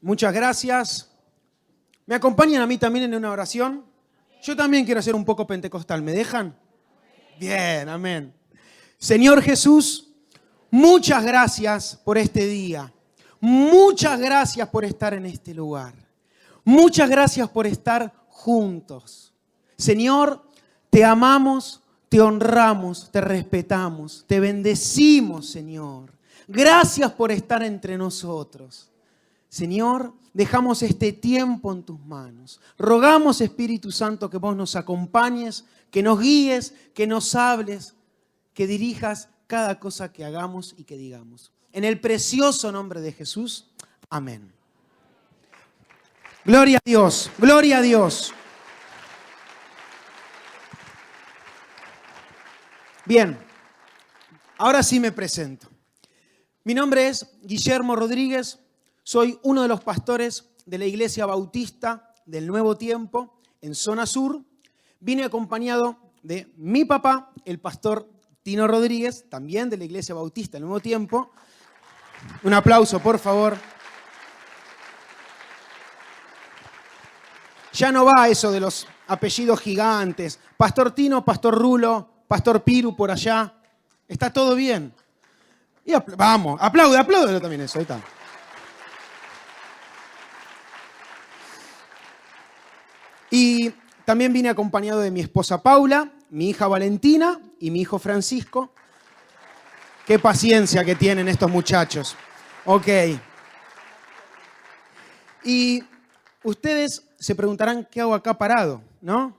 Muchas gracias. ¿Me acompañan a mí también en una oración? Yo también quiero hacer un poco pentecostal. ¿Me dejan? Bien, amén. Señor Jesús, muchas gracias por este día. Muchas gracias por estar en este lugar. Muchas gracias por estar juntos. Señor, te amamos, te honramos, te respetamos, te bendecimos, Señor. Gracias por estar entre nosotros. Señor, dejamos este tiempo en tus manos. Rogamos, Espíritu Santo, que vos nos acompañes, que nos guíes, que nos hables, que dirijas cada cosa que hagamos y que digamos. En el precioso nombre de Jesús, amén. Gloria a Dios, gloria a Dios. Bien, ahora sí me presento. Mi nombre es Guillermo Rodríguez, soy uno de los pastores de la Iglesia Bautista del Nuevo Tiempo en Zona Sur. Vine acompañado de mi papá, el pastor Tino Rodríguez, también de la Iglesia Bautista del Nuevo Tiempo. Un aplauso, por favor. Ya no va eso de los apellidos gigantes. Pastor Tino, Pastor Rulo, Pastor Piru por allá. Está todo bien. Y vamos, apláudelo también eso. Ahí está. Y también vine acompañado de mi esposa Paula, mi hija Valentina y mi hijo Francisco. Qué paciencia que tienen estos muchachos. Ok. Y ustedes se preguntarán qué hago acá parado, ¿no?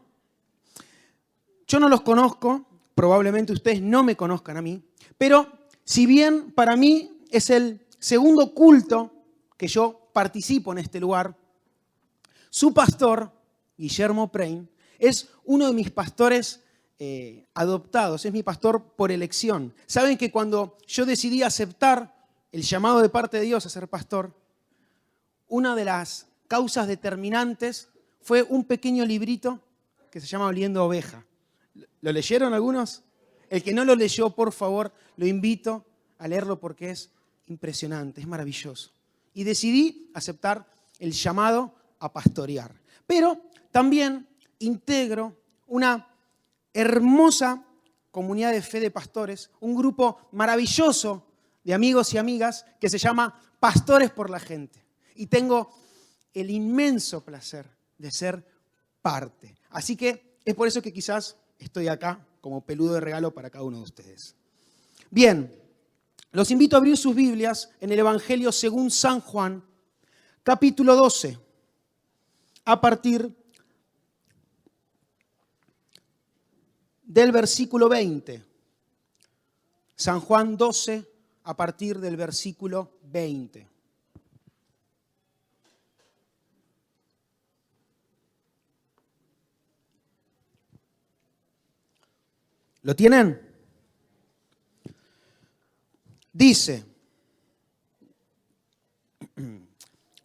Yo no los conozco, probablemente ustedes no me conozcan a mí, pero si bien para mí es el segundo culto que yo participo en este lugar, su pastor, Guillermo Prein, es uno de mis pastores adoptados, es mi pastor por elección. Saben que cuando yo decidí aceptar el llamado de parte de Dios a ser pastor, una de las causas determinantes fue un pequeño librito que se llama Oliendo Oveja. ¿Lo leyeron algunos? El que no lo leyó, por favor, lo invito a leerlo porque es impresionante, es maravilloso. Y decidí aceptar el llamado a pastorear. Pero también integro una hermosa comunidad de fe de pastores, un grupo maravilloso de amigos y amigas que se llama Pastores por la Gente. Y tengo el inmenso placer de ser parte. Así que es por eso que quizás estoy acá como peludo de regalo para cada uno de ustedes. Bien, los invito a abrir sus Biblias en el Evangelio según San Juan, capítulo 12, a partir del versículo 20. San Juan 12, a partir del versículo 20. ¿Lo tienen? Dice,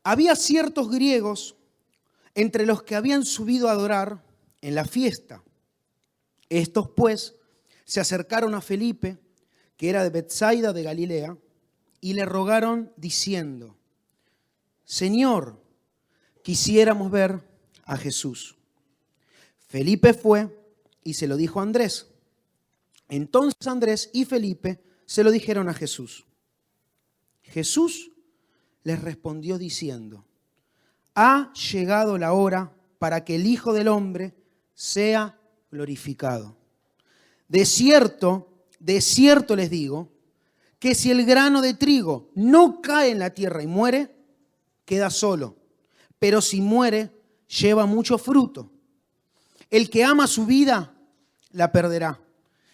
había ciertos griegos entre los que habían subido a adorar en la fiesta. Estos, pues, se acercaron a Felipe, que era de Betsaida de Galilea, y le rogaron diciendo, Señor, quisiéramos ver a Jesús. Felipe fue y se lo dijo a Andrés. Entonces Andrés y Felipe se lo dijeron a Jesús. Jesús les respondió diciendo, ha llegado la hora para que el Hijo del Hombre sea glorificado. De cierto les digo, que si el grano de trigo no cae en la tierra y muere, queda solo. Pero si muere, lleva mucho fruto. El que ama su vida, la perderá.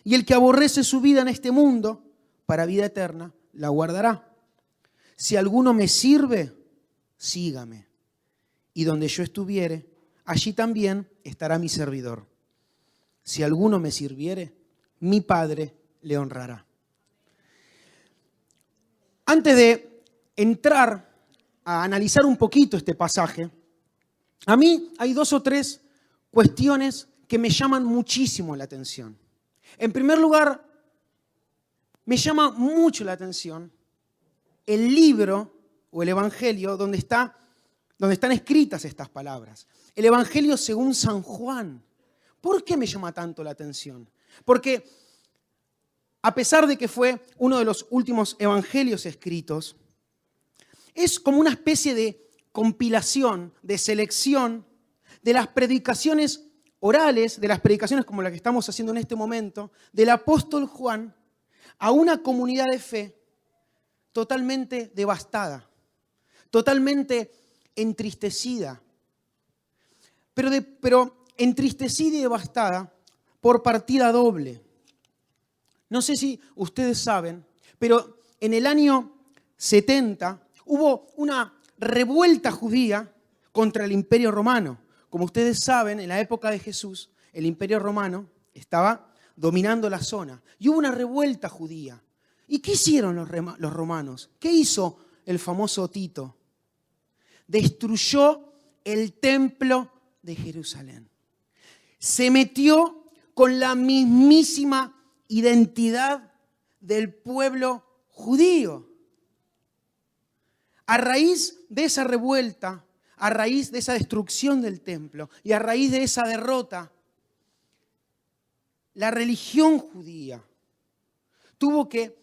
Y el que aborrece su vida en este mundo, para vida eterna, la guardará. Si alguno me sirve, sígame. Y donde yo estuviere, allí también estará mi servidor. Si alguno me sirviere, mi Padre le honrará. Antes de entrar a analizar un poquito este pasaje, a mí hay 2 o 3 cuestiones que me llaman muchísimo la atención. En primer lugar, me llama mucho la atención el libro o el evangelio donde está donde están escritas estas palabras. El Evangelio según San Juan. ¿Por qué me llama tanto la atención? Porque a pesar de que fue uno de los últimos evangelios escritos, es como una especie de compilación, de selección de las predicaciones orales, de las predicaciones como la que estamos haciendo en este momento, del apóstol Juan a una comunidad de fe totalmente devastada, totalmente entristecida, pero entristecida y devastada por partida doble. No sé si ustedes saben, pero en el año 70 hubo una revuelta judía contra el Imperio Romano. Como ustedes saben, en la época de Jesús, el Imperio Romano estaba dominando la zona. Y hubo una revuelta judía. ¿Y qué hicieron los romanos? ¿Qué hizo el famoso Tito? Destruyó el templo de Jerusalén. Se metió con la mismísima identidad del pueblo judío. A raíz de esa revuelta, a raíz de esa destrucción del templo y a raíz de esa derrota, la religión judía tuvo que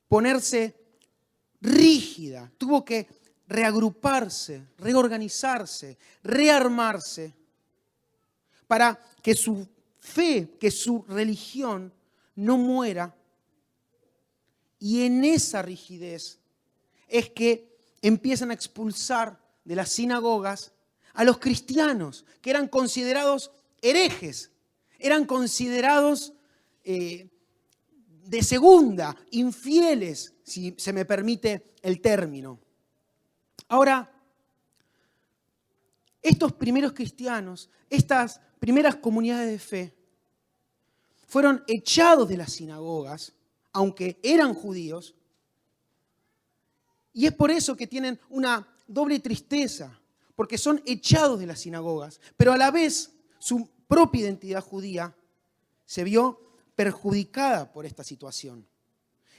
ponerse rígida, tuvo que reagruparse, reorganizarse, rearmarse para que su fe, que su religión no muera. Y en esa rigidez es que empiezan a expulsar de las sinagogas a los cristianos, que eran considerados herejes, eran considerados de segunda, infieles, si se me permite el término. Ahora, estos primeros cristianos, estas primeras comunidades de fe, fueron echados de las sinagogas, aunque eran judíos, y es por eso que tienen una doble tristeza, porque son echados de las sinagogas, pero a la vez su propia identidad judía se vio perjudicada por esta situación.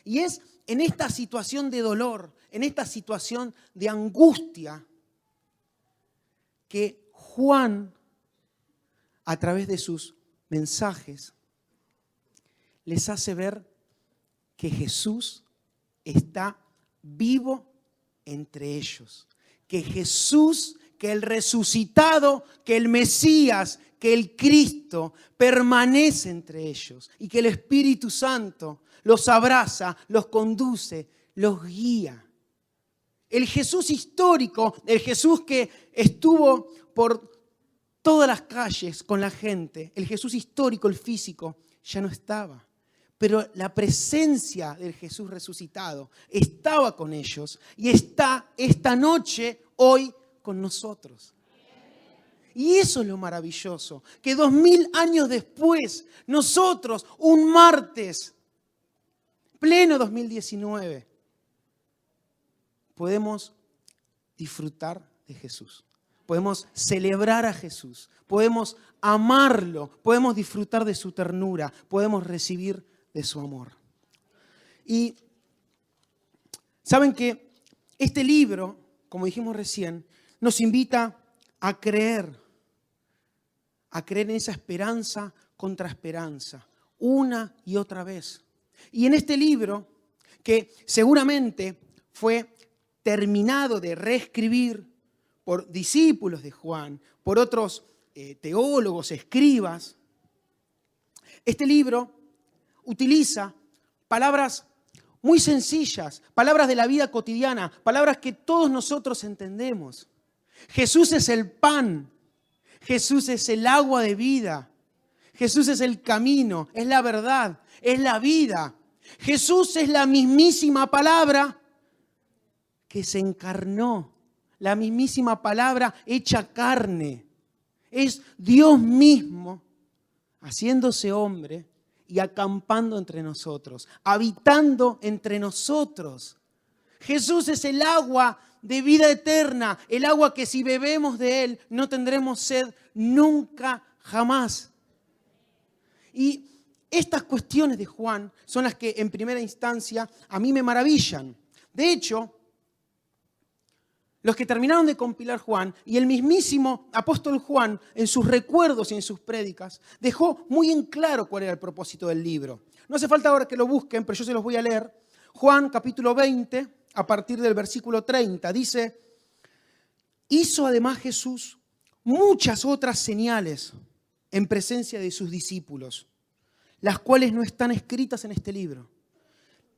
Y es en esta situación de dolor, en esta situación de angustia, que Juan, a través de sus mensajes, les hace ver que Jesús está vivo entre ellos. Que Jesús, que el resucitado, que el Mesías, que el Cristo permanece entre ellos y que el Espíritu Santo los abraza, los conduce, los guía. El Jesús histórico, el Jesús que estuvo por todas las calles con la gente, el Jesús histórico, el físico, ya no estaba. Pero la presencia del Jesús resucitado estaba con ellos y está esta noche, hoy, con nosotros. Y eso es lo maravilloso, que 2000 años después, nosotros, un martes, pleno 2019, podemos disfrutar de Jesús. Podemos celebrar a Jesús, podemos amarlo, podemos disfrutar de su ternura, podemos recibir de su amor. Y saben que este libro, como dijimos recién, nos invita a creer en esa esperanza contra esperanza, una y otra vez. Y en este libro, que seguramente fue terminado de reescribir por discípulos de Juan, por otros teólogos, escribas, este libro utiliza palabras muy sencillas, palabras de la vida cotidiana, palabras que todos nosotros entendemos. Jesús es el pan, Jesús es el agua de vida, Jesús es el camino, es la verdad, es la vida. Jesús es la mismísima palabra que se encarnó, la mismísima palabra hecha carne. Es Dios mismo haciéndose hombre y acampando entre nosotros, habitando entre nosotros. Jesús es el agua de vida eterna, el agua que si bebemos de Él no tendremos sed nunca, jamás. Y estas cuestiones de Juan son las que en primera instancia a mí me maravillan. De hecho, los que terminaron de compilar Juan, y el mismísimo apóstol Juan, en sus recuerdos y en sus prédicas, dejó muy en claro cuál era el propósito del libro. No hace falta ahora que lo busquen, pero yo se los voy a leer. Juan capítulo 20, a partir del versículo 30, dice: hizo además Jesús muchas otras señales en presencia de sus discípulos, las cuales no están escritas en este libro.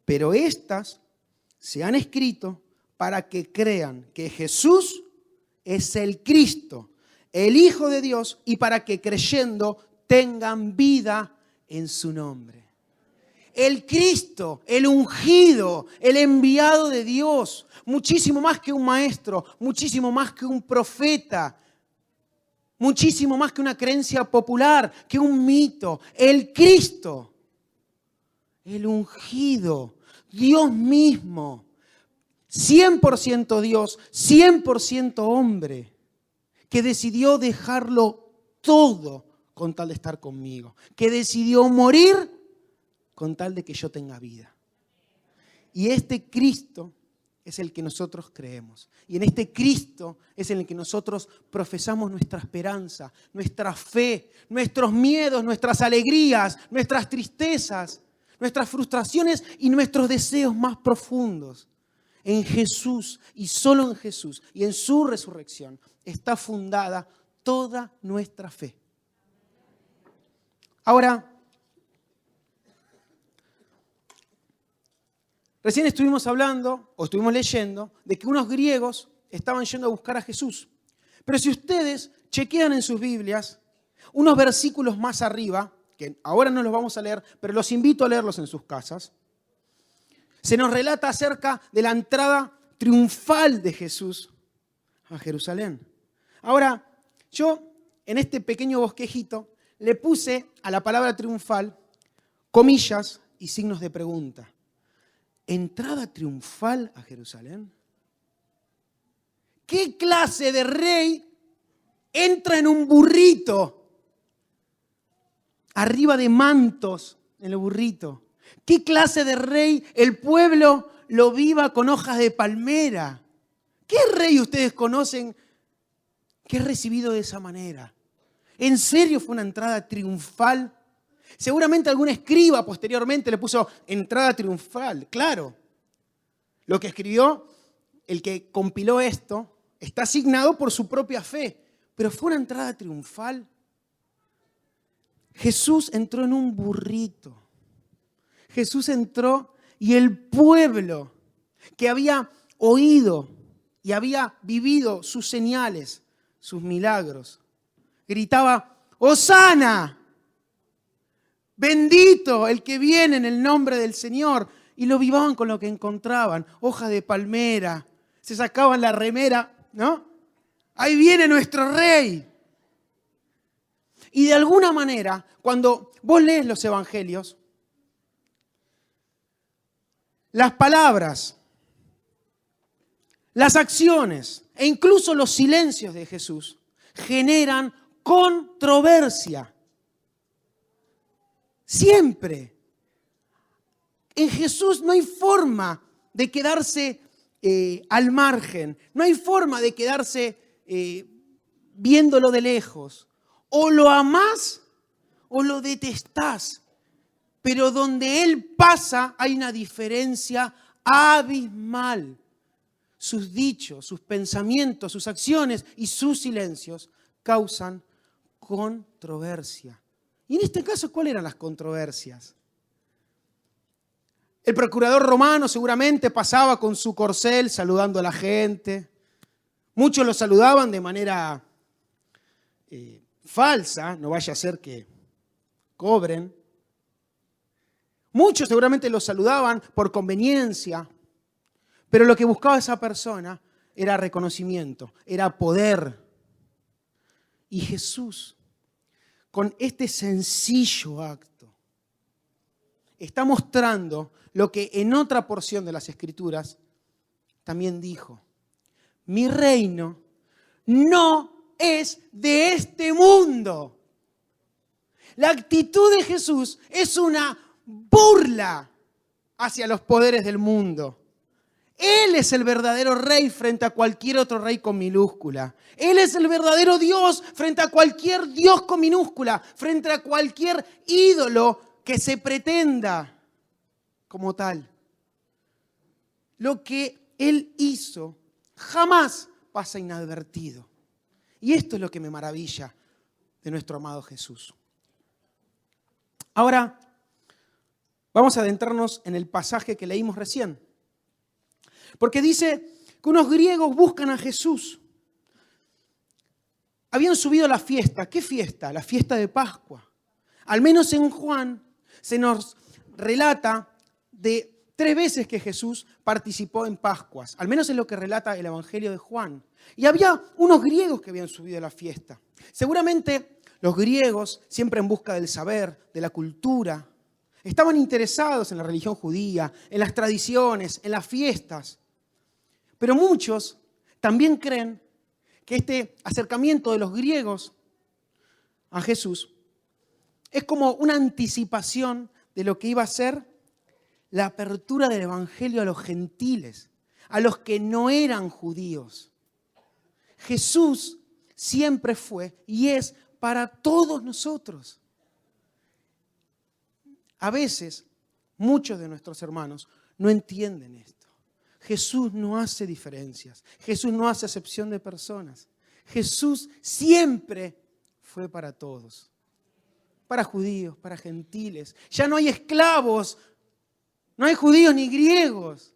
Pero estas se han escrito para que crean que Jesús es el Cristo, el Hijo de Dios, y para que creyendo tengan vida en su nombre. El Cristo, el ungido, el enviado de Dios, muchísimo más que un maestro, muchísimo más que un profeta, muchísimo más que una creencia popular, que un mito. El Cristo, el ungido, Dios mismo, 100% Dios, 100% hombre, que decidió dejarlo todo con tal de estar conmigo, que decidió morir con tal de que yo tenga vida. Y este Cristo es el que nosotros creemos. Y en este Cristo es en el que nosotros profesamos nuestra esperanza, nuestra fe, nuestros miedos, nuestras alegrías, nuestras tristezas, nuestras frustraciones y nuestros deseos más profundos. En Jesús y solo en Jesús y en su resurrección está fundada toda nuestra fe. Ahora, recién estuvimos hablando, o estuvimos leyendo, de que unos griegos estaban yendo a buscar a Jesús. Pero si ustedes chequean en sus Biblias, unos versículos más arriba, que ahora no los vamos a leer, pero los invito a leerlos en sus casas, se nos relata acerca de la entrada triunfal de Jesús a Jerusalén. Ahora, yo en este pequeño bosquejito le puse a la palabra triunfal comillas y signos de pregunta. ¿Entrada triunfal a Jerusalén? ¿Qué clase de rey entra en un burrito? Arriba de mantos en el burrito. ¿Qué clase de rey el pueblo lo viva con hojas de palmera? ¿Qué rey ustedes conocen que es recibido de esa manera? ¿En serio fue una entrada triunfal? Seguramente algún escriba posteriormente le puso entrada triunfal. Claro, lo que escribió, el que compiló esto, está asignado por su propia fe. Pero fue una entrada triunfal. Jesús entró en un burrito. Jesús entró y el pueblo que había oído y había vivido sus señales, sus milagros, gritaba: ¡Hosana! Bendito el que viene en el nombre del Señor. Y lo vivaban con lo que encontraban, hojas de palmera, se sacaban la remera, ¿no? Ahí viene nuestro rey. Y de alguna manera, cuando vos lees los evangelios, las palabras, las acciones e incluso los silencios de Jesús generan controversia. Siempre. En Jesús no hay forma de quedarse al margen, no hay forma de quedarse viéndolo de lejos. O lo amás o lo detestás. Pero donde Él pasa hay una diferencia abismal. Sus dichos, sus pensamientos, sus acciones y sus silencios causan controversia. Y en este caso, ¿cuáles eran las controversias? El procurador romano seguramente pasaba con su corcel saludando a la gente. Muchos lo saludaban de manera falsa, no vaya a ser que cobren. Muchos seguramente lo saludaban por conveniencia, pero lo que buscaba esa persona era reconocimiento, era poder. Y Jesús, con este sencillo acto, está mostrando lo que en otra porción de las Escrituras también dijo: mi reino no es de este mundo. La actitud de Jesús es una burla hacia los poderes del mundo. Él es el verdadero rey frente a cualquier otro rey con minúscula. Él es el verdadero Dios frente a cualquier Dios con minúscula, frente a cualquier ídolo que se pretenda como tal. Lo que Él hizo jamás pasa inadvertido. Y esto es lo que me maravilla de nuestro amado Jesús. Ahora, vamos a adentrarnos en el pasaje que leímos recién. Porque dice que unos griegos buscan a Jesús. Habían subido a la fiesta. ¿Qué fiesta? La fiesta de Pascua. Al menos en Juan se nos relata de 3 veces que Jesús participó en Pascuas. Al menos es lo que relata el Evangelio de Juan. Y había unos griegos que habían subido a la fiesta. Seguramente los griegos, siempre en busca del saber, de la cultura, estaban interesados en la religión judía, en las tradiciones, en las fiestas. Pero muchos también creen que este acercamiento de los griegos a Jesús es como una anticipación de lo que iba a ser la apertura del Evangelio a los gentiles, a los que no eran judíos. Jesús siempre fue y es para todos nosotros. A veces, muchos de nuestros hermanos no entienden esto. Jesús no hace diferencias. Jesús no hace acepción de personas. Jesús siempre fue para todos. Para judíos, para gentiles. Ya no hay esclavos. No hay judíos ni griegos.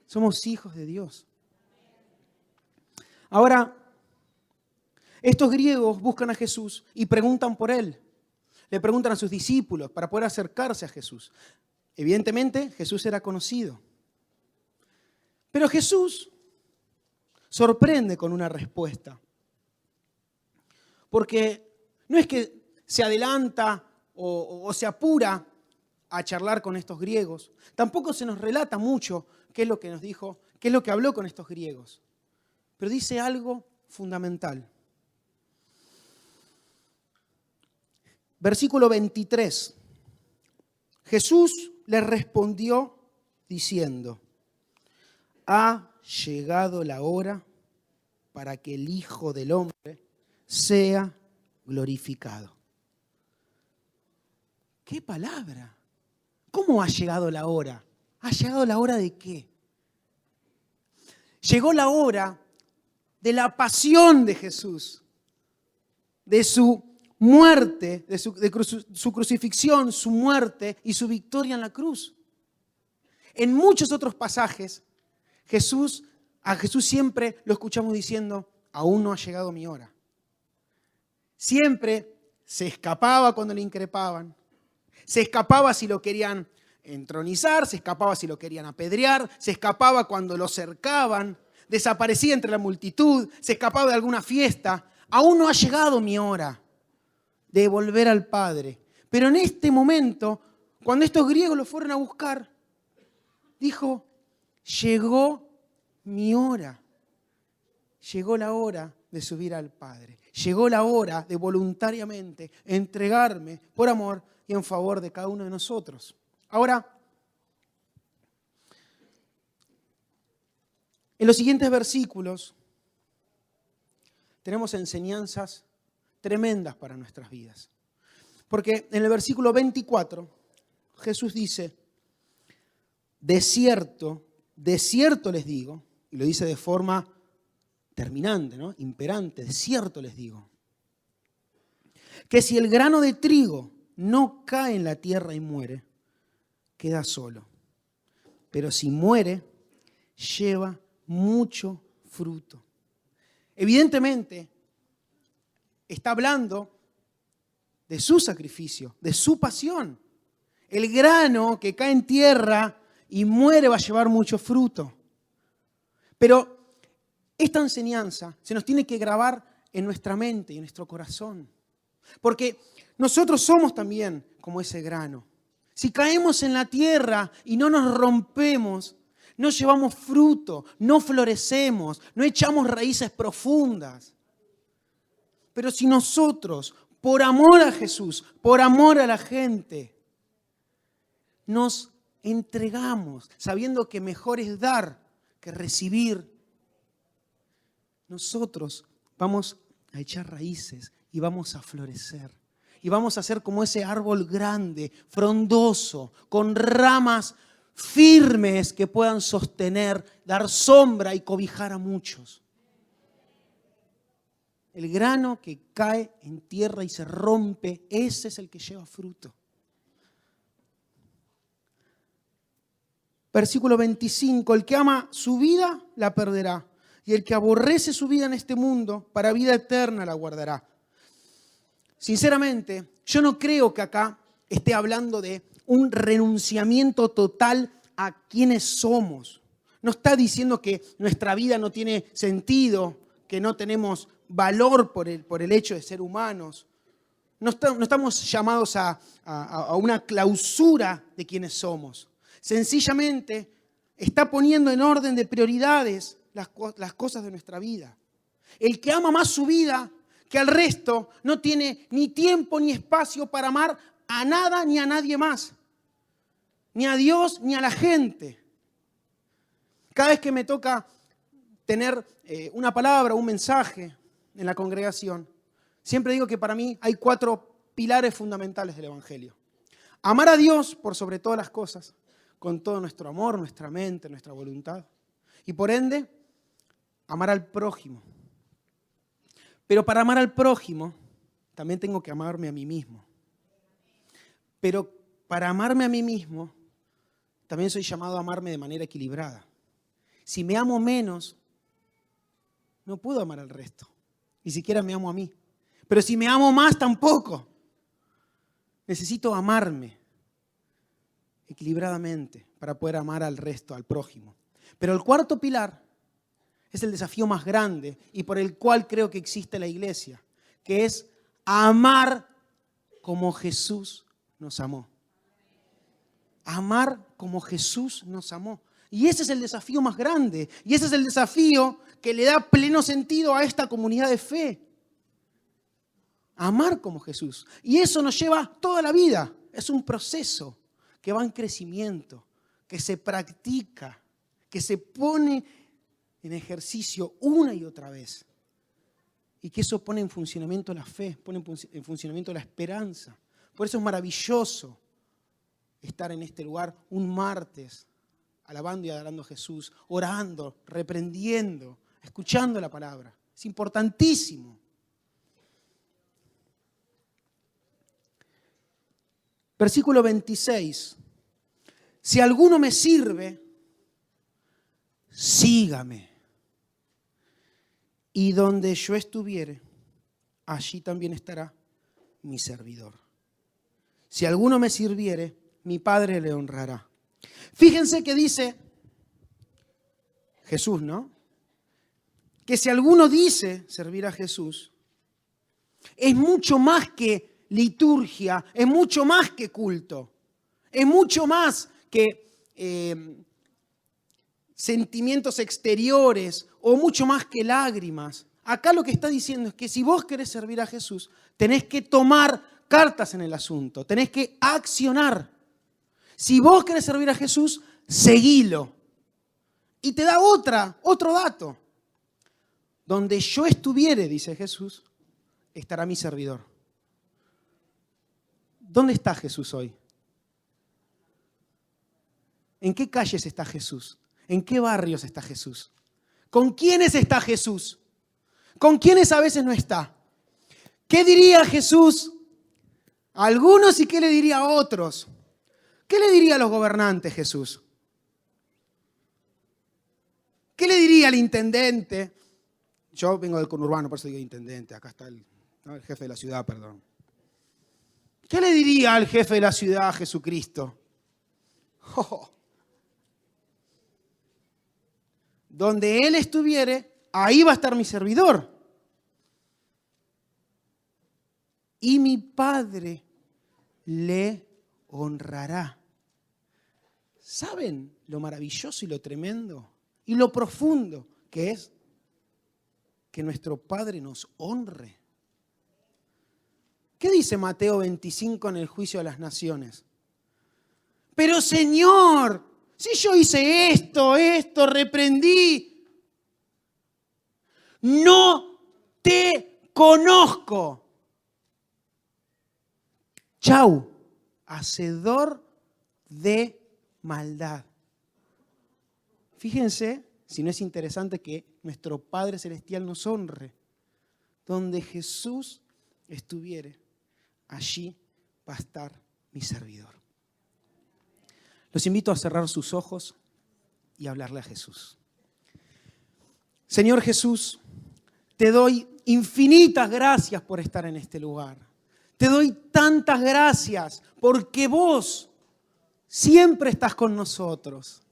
Somos hijos de Dios. Ahora, estos griegos buscan a Jesús y preguntan por Él. Le preguntan a sus discípulos para poder acercarse a Jesús. Evidentemente, Jesús era conocido. Pero Jesús sorprende con una respuesta. Porque no es que se adelanta o se apura a charlar con estos griegos. Tampoco se nos relata mucho qué es lo que nos dijo, qué es lo que habló con estos griegos. Pero dice algo fundamental. Versículo 23. Jesús les respondió diciendo: ha llegado la hora para que el Hijo del Hombre sea glorificado. ¡Qué palabra! ¿Cómo ha llegado la hora? ¿Ha llegado la hora de qué? Llegó la hora de la pasión de Jesús, de su muerte, de su crucifixión, su muerte y su victoria en la cruz. En muchos otros pasajes, a Jesús siempre lo escuchamos diciendo: aún no ha llegado mi hora. Siempre se escapaba cuando le increpaban, se escapaba si lo querían entronizar, se escapaba si lo querían apedrear, se escapaba cuando lo cercaban, desaparecía entre la multitud, se escapaba de alguna fiesta. Aún no ha llegado mi hora de volver al Padre. Pero en este momento, cuando estos griegos lo fueron a buscar, dijo: llegó mi hora. Llegó la hora de subir al Padre. Llegó la hora de voluntariamente entregarme por amor y en favor de cada uno de nosotros. Ahora, en los siguientes versículos tenemos enseñanzas tremendas para nuestras vidas. Porque en el versículo 24 Jesús dice: de cierto les digo, y lo dice de forma terminante, ¿no? Imperante, de cierto les digo, que si el grano de trigo no cae en la tierra y muere, queda solo. Pero si muere, lleva mucho fruto. Evidentemente, está hablando de su sacrificio, de su pasión. El grano que cae en tierra y muere va a llevar mucho fruto. Pero esta enseñanza se nos tiene que grabar en nuestra mente y en nuestro corazón. Porque nosotros somos también como ese grano. Si caemos en la tierra y no nos rompemos, no llevamos fruto, no florecemos, no echamos raíces profundas. Pero si nosotros, por amor a Jesús, por amor a la gente, nos entregamos, sabiendo que mejor es dar que recibir, nosotros vamos a echar raíces y vamos a florecer. Y vamos a ser como ese árbol grande, frondoso, con ramas firmes que puedan sostener, dar sombra y cobijar a muchos. El grano que cae en tierra y se rompe, ese es el que lleva fruto. Versículo 25, el que ama su vida la perderá, y el que aborrece su vida en este mundo, para vida eterna la guardará. Sinceramente, yo no creo que acá esté hablando de un renunciamiento total a quienes somos. No está diciendo que nuestra vida no tiene sentido, que no tenemos valor por el hecho de ser humanos. No estamos llamados a una clausura de quienes somos. Sencillamente está poniendo en orden de prioridades las cosas de nuestra vida. El que ama más su vida que al resto no tiene ni tiempo ni espacio para amar a nada ni a nadie más. Ni a Dios ni a la gente. Cada vez que me toca tener una palabra, un mensaje en la congregación, siempre digo que para mí hay 4 pilares fundamentales del Evangelio. Amar a Dios por sobre todas las cosas, con todo nuestro amor, nuestra mente, nuestra voluntad. Y por ende, amar al prójimo. Pero para amar al prójimo, también tengo que amarme a mí mismo. Pero para amarme a mí mismo, también soy llamado a amarme de manera equilibrada. Si me amo menos, no puedo amar al resto. Ni siquiera me amo a mí. Pero si me amo más, tampoco. Necesito amarme equilibradamente para poder amar al resto, al prójimo. Pero el 4º pilar es el desafío más grande y por el cual creo que existe la iglesia, que es amar como Jesús nos amó. Amar como Jesús nos amó. Y ese es el desafío más grande. Y ese es el desafío que le da pleno sentido a esta comunidad de fe. Amar como Jesús. Y eso nos lleva toda la vida. Es un proceso que va en crecimiento, que se practica, que se pone en ejercicio una y otra vez. Y que eso pone en funcionamiento la fe, pone en funcionamiento la esperanza. Por eso es maravilloso estar en este lugar un martes, alabando y adorando a Jesús, orando, reprendiendo, escuchando la palabra. Es importantísimo. Versículo 26. Si alguno me sirve, sígame. Y donde yo estuviere, allí también estará mi servidor. Si alguno me sirviere, mi Padre le honrará. Fíjense que dice Jesús, ¿no? Que si alguno dice servir a Jesús, es mucho más que liturgia, es mucho más que culto, es mucho más que sentimientos exteriores o mucho más que lágrimas. Acá lo que está diciendo es que si vos querés servir a Jesús, tenés que tomar cartas en el asunto, tenés que accionar. Si vos querés servir a Jesús, seguilo. Y te da otro dato. Donde yo estuviere, dice Jesús, estará mi servidor. ¿Dónde está Jesús hoy? ¿En qué calles está Jesús? ¿En qué barrios está Jesús? ¿Con quiénes está Jesús? ¿Con quiénes a veces no está? ¿Qué diría Jesús a algunos y qué le diría a otros? ¿Qué le diría a los gobernantes Jesús? ¿Qué le diría al intendente? Yo vengo del conurbano, por eso digo intendente. Acá está el jefe de la ciudad, perdón. ¿Qué le diría al jefe de la ciudad a Jesucristo? Oh. Donde Él estuviere, ahí va a estar mi servidor. Y mi Padre le honrará. ¿Saben lo maravilloso y lo tremendo y lo profundo que es que nuestro Padre nos honre? ¿Qué dice Mateo 25 en el juicio de las naciones? Pero Señor, si yo hice esto, reprendí. No te conozco. Chau, hacedor de maldad. Fíjense si no es interesante que nuestro Padre Celestial nos honre. Donde Jesús estuviere, allí va a estar mi servidor. Los invito a cerrar sus ojos y hablarle a Jesús. Señor Jesús, te doy infinitas gracias por estar en este lugar. Te doy tantas gracias porque vos siempre estás con nosotros.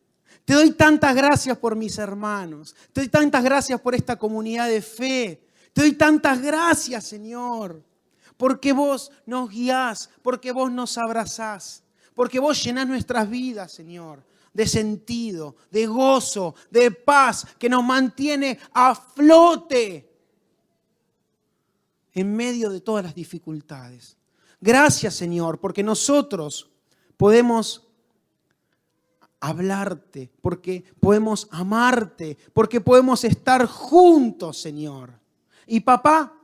Te doy tantas gracias por mis hermanos. Te doy tantas gracias por esta comunidad de fe. Te doy tantas gracias, Señor, porque vos nos guiás, porque vos nos abrazás, porque vos llenás nuestras vidas, Señor, de sentido, de gozo, de paz, que nos mantiene a flote en medio de todas las dificultades. Gracias, Señor, porque nosotros podemos hablarte, porque podemos amarte, porque podemos estar juntos, Señor. Y papá,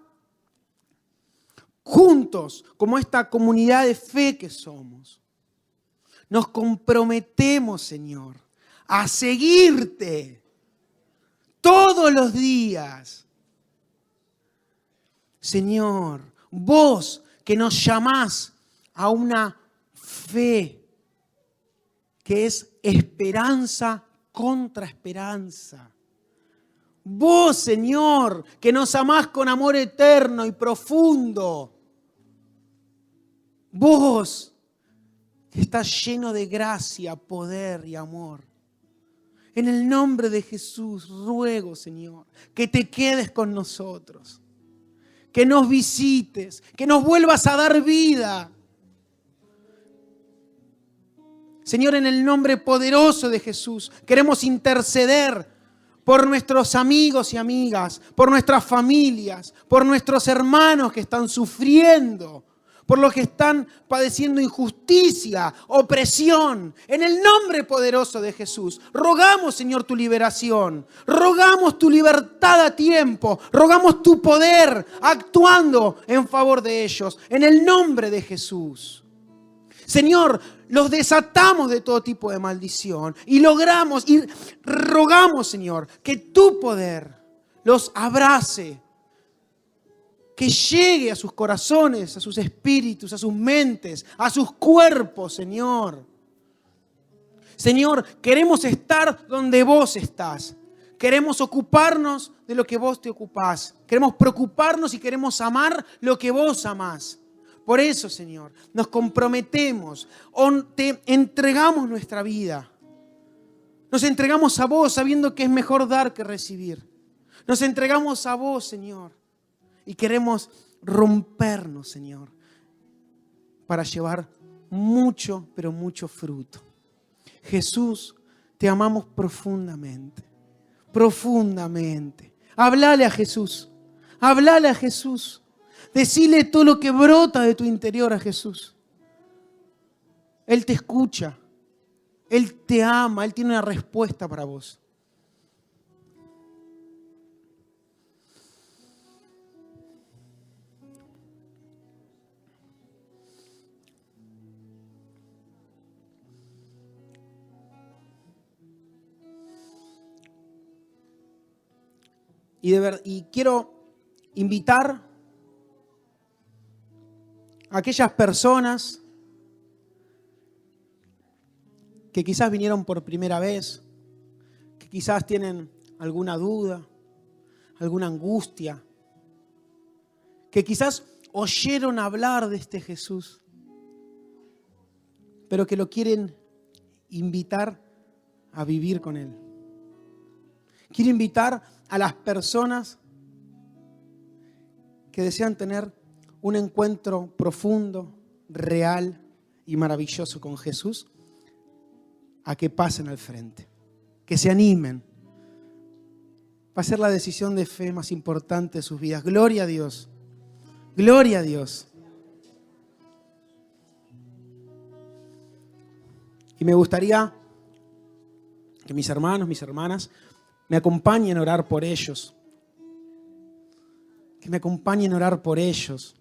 juntos, como esta comunidad de fe que somos, nos comprometemos, Señor, a seguirte todos los días. Señor, vos que nos llamás a una fe que es esperanza contra esperanza. Vos, Señor, que nos amás con amor eterno y profundo. Vos, que estás lleno de gracia, poder y amor. En el nombre de Jesús, ruego, Señor, que te quedes con nosotros. Que nos visites, que nos vuelvas a dar vida. Señor, en el nombre poderoso de Jesús, queremos interceder por nuestros amigos y amigas, por nuestras familias, por nuestros hermanos que están sufriendo, por los que están padeciendo injusticia, opresión. En el nombre poderoso de Jesús, rogamos, Señor, tu liberación, rogamos tu libertad a tiempo, rogamos tu poder actuando en favor de ellos, en el nombre de Jesús. Señor, los desatamos de todo tipo de maldición y rogamos, Señor, que tu poder los abrace, que llegue a sus corazones, a sus espíritus, a sus mentes, a sus cuerpos, Señor. Señor, queremos estar donde vos estás. Queremos ocuparnos de lo que vos te ocupás. Queremos preocuparnos y queremos amar lo que vos amás. Por eso, Señor, nos comprometemos, te entregamos nuestra vida. Nos entregamos a vos sabiendo que es mejor dar que recibir. Nos entregamos a vos, Señor, y queremos rompernos, Señor, para llevar mucho, pero mucho fruto. Jesús, te amamos profundamente, profundamente. Háblale a Jesús, háblale a Jesús. Decile todo lo que brota de tu interior a Jesús. Él te escucha. Él te ama. Él tiene una respuesta para vos. Y quiero invitar a aquellas personas que quizás vinieron por primera vez, que quizás tienen alguna duda, alguna angustia, que quizás oyeron hablar de este Jesús, pero que lo quieren invitar a vivir con Él. Quiero invitar a las personas que desean tener un encuentro profundo, real y maravilloso con Jesús, a que pasen al frente, que se animen. Va a ser la decisión de fe más importante de sus vidas. Gloria a Dios. Gloria a Dios. Y me gustaría que mis hermanos, mis hermanas, me acompañen a orar por ellos. Que me acompañen a orar por ellos.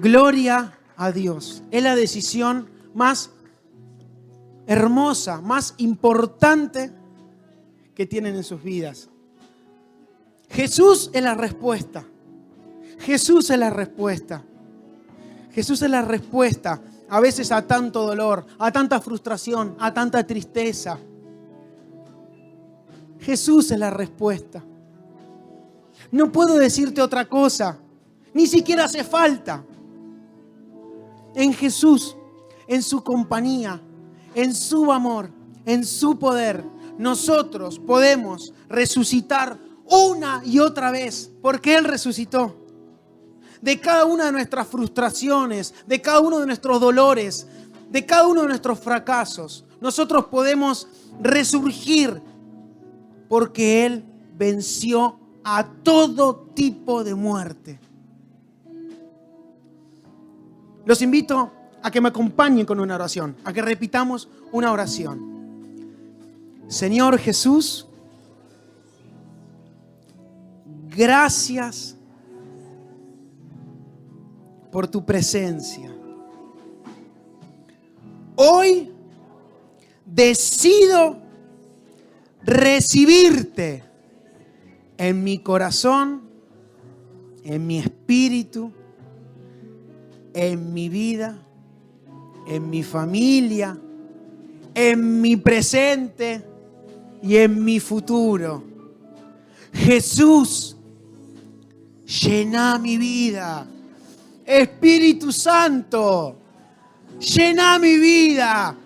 Gloria a Dios. Es la decisión más hermosa, más importante que tienen en sus vidas. Jesús es la respuesta. Jesús es la respuesta. Jesús es la respuesta a veces a tanto dolor, a tanta frustración, a tanta tristeza. Jesús es la respuesta. No puedo decirte otra cosa. Ni siquiera hace falta. En Jesús, en su compañía, en su amor, en su poder, nosotros podemos resucitar una y otra vez, porque Él resucitó. De cada una de nuestras frustraciones, de cada uno de nuestros dolores, de cada uno de nuestros fracasos, nosotros podemos resurgir, porque Él venció a todo tipo de muerte. Los invito a que me acompañen con una oración, a que repitamos una oración. Señor Jesús, gracias por tu presencia. Hoy decido recibirte en mi corazón, en mi espíritu, en mi vida, en mi familia, en mi presente y en mi futuro. Jesús, llena mi vida. Espíritu Santo, llena mi vida.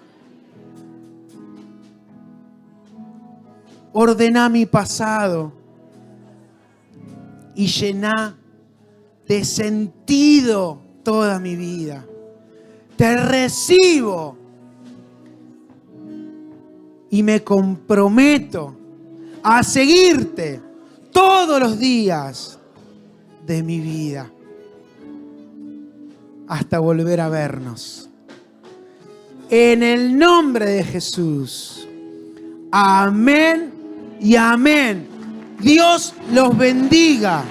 Ordena mi pasado y llena de sentido toda mi vida. Te recibo y me comprometo a seguirte todos los días de mi vida hasta volver a vernos. En el nombre de Jesús. Amén y amén. Dios los bendiga.